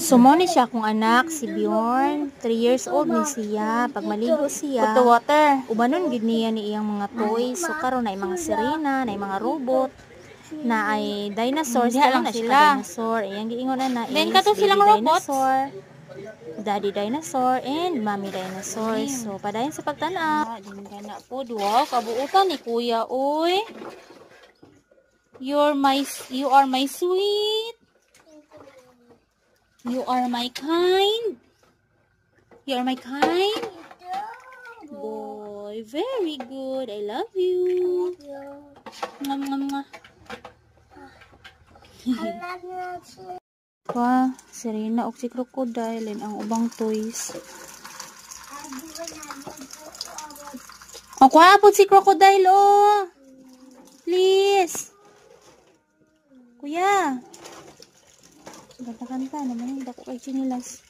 Sumoni siya akong anak, si Bjorn. 3 years old ni siya. Pag maligo siya, put the water. Ubanon gid niya ni iyang mga toys. So karon na mga sirena, na mga robot, na ay dinosaurs. Diha lang sila. Dinosaur. Iyang giingon na Then is kato baby silang robots. dinosaur, daddy dinosaur, and mommy dinosaur. So padayon sa pagtanaw. Din ka na po. Wow, kabuutan ni kuya. Uy. You are my sweet. You are my kind. You are my kind. Boy, very good. I love you. Mwah, mwah, mwah. Kwa, sirena og si crocodile and ang ubang toys. O, kwa po si crocodile, oh. Please. Kuya. Kanta-kanta naman, hindi ako kay chinilas.